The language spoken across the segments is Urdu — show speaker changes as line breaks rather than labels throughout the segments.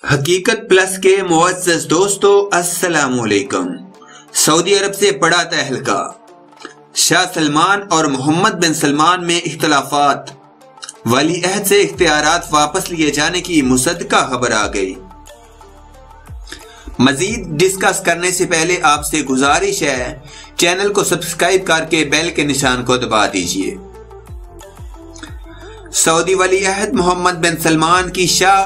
حقیقت پلس کے معزز دوستو السلام علیکم۔ سعودی عرب سے بڑا تہلکہ، شاہ سلمان اور محمد بن سلمان میں اختلافات، ولی عہد سے اختیارات واپس لیے جانے کی مصدقہ خبر آ گئی۔ مزید ڈسکس کرنے سے پہلے آپ سے گزارش ہے چینل کو سبسکرائب کر کے بیل کے نشان کو دبا دیجئے۔ سعودی ولی عہد محمد بن سلمان کی شاہ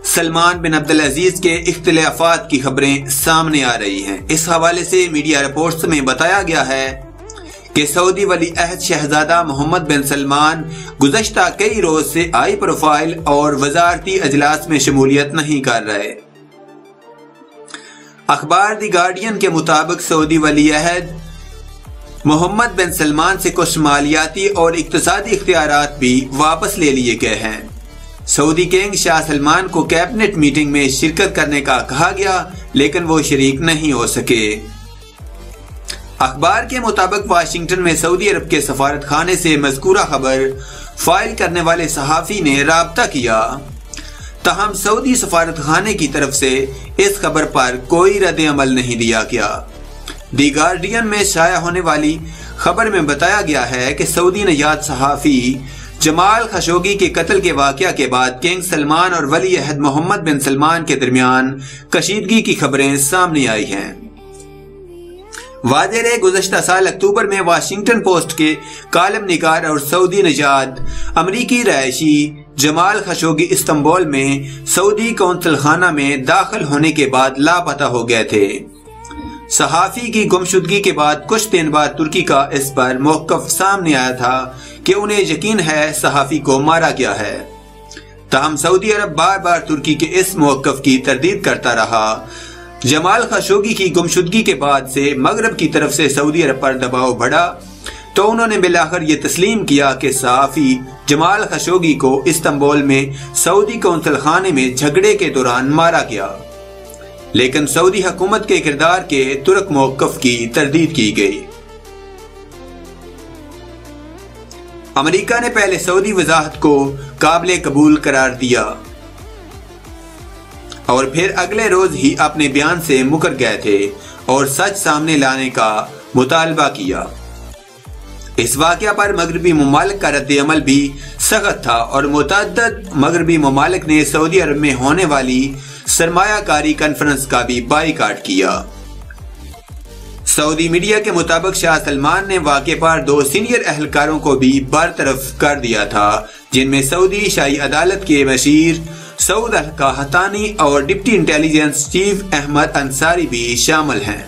سلمان بن عبدالعزیز کے اختلافات کی خبریں سامنے آ رہی ہیں۔ اس حوالے سے میڈیا رپورٹس میں بتایا گیا ہے کہ سعودی ولی عہد شہزادہ محمد بن سلمان گزشتہ کئی روز سے ہائی پروفائل اور وزارتی اجلاس میں شمولیت نہیں کر رہے۔ اخبار دی گارڈین کے مطابق سعودی ولی عہد محمد بن سلمان سے کچھ مالیاتی اور اقتصادی اختیارات بھی واپس لے لیے گئے ہیں۔ سعودی کنگ شاہ سلمان کو کیبنٹ میٹنگ میں شرکت کرنے کا کہا گیا لیکن وہ شریک نہیں ہو سکے۔ اخبار کے مطابق واشنگٹن میں سعودی عرب کے سفارت خانے سے مذکورہ خبر فائل کرنے والے صحافی نے رابطہ کیا، تاہم سعودی سفارت خانے کی طرف سے اس خبر پر کوئی رد عمل نہیں دیا گیا۔ دی گارڈین میں شائع ہونے والی خبر میں بتایا گیا ہے کہ سعودی نژاد صحافی جمال خشوگی کے قتل کے واقعہ کے بعد کنگ سلمان اور ولی عہد محمد بن سلمان کے درمیان کشیدگی کی خبریں سامنے آئی ہیں۔ واضح رہے گزشتہ سال اکتوبر میں واشنگٹن پوسٹ کے کالم نگار اور سعودی نژاد امریکی رہائشی جمال خشوگی استنبول میں سعودی قونصل خانہ میں داخل ہونے کے بعد لاپتہ ہو گئے تھے۔ صحافی کی گمشدگی کے بعد کچھ دن بعد ترکی کا اس پر موقف سامنے آیا تھا کہ انہیں یقین ہے صحافی کو مارا گیا ہے، تاہم سعودی عرب بار بار ترکی کے اس موقف کی تردید کرتا رہا۔ جمال خشوگی کی گمشدگی کے بعد سے مغرب کی طرف سے سعودی عرب پر دباؤ بڑھا تو انہوں نے بالآخر یہ تسلیم کیا کہ صحافی جمال خشوگی کو استنبول میں سعودی قونصل خانے میں جھگڑے کے دوران مارا گیا، لیکن سعودی حکومت کے کردار کے ترک موقف کی تردید کی گئی۔ امریکہ نے پہلے سعودی وضاحت کو قابل قبول قرار دیا اور پھر اگلے روز ہی اپنے بیان سے مکر گئے تھے اور سچ سامنے لانے کا مطالبہ کیا۔ اس واقعہ پر مغربی ممالک کا رد عمل بھی سخت تھا اور متعدد مغربی ممالک نے سعودی عرب میں ہونے والی سرمایہ کاری کانفرنس کا بھی بائیکاٹ کیا۔ سعودی میڈیا کے مطابق شاہ سلمان نے واقعے پر 2 سینئر اہلکاروں کو بھی برطرف کر دیا تھا، جن میں سعودی شاہی عدالت کے مشیر سعود القحطانی اور deputy intelligence chief Ahmad Ansari بھی شامل ہیں۔